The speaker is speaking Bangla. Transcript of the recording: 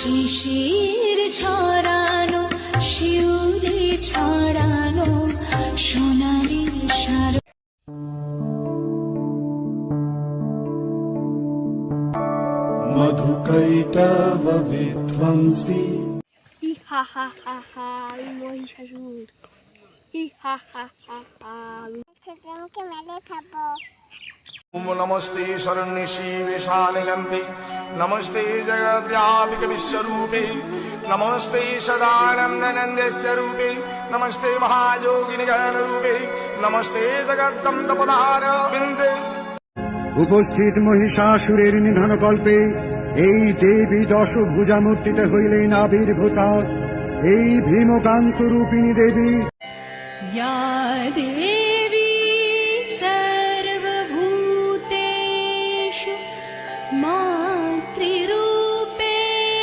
শিশির ছড়ানো শিউলি ছড়ানো সোনালি সার মধুকৈটব বিধ্বংসী হি হা হা হা হা আমি মহিষাসুর হি হা হা হা হা ছোটকে মেলে খাবো। ओम नमस्ते शरण्य शिवे शालिनंदे नमस्ते जगद्व्यापिक विश्वरूपे नमस्ते सदानंद नंदेश्वर रूपे नमस्ते महायोगिनी गण रूपे नमस्ते जगद्दम्ब पदार बिंदे। উপস্থিত মহিষাসুরের নিধন কল্পে এই দেবী দশভুজা মূর্তিতে হইলেন আবির্ভূতা এই ভীমকান্ত রূপিণী দেবী या देवी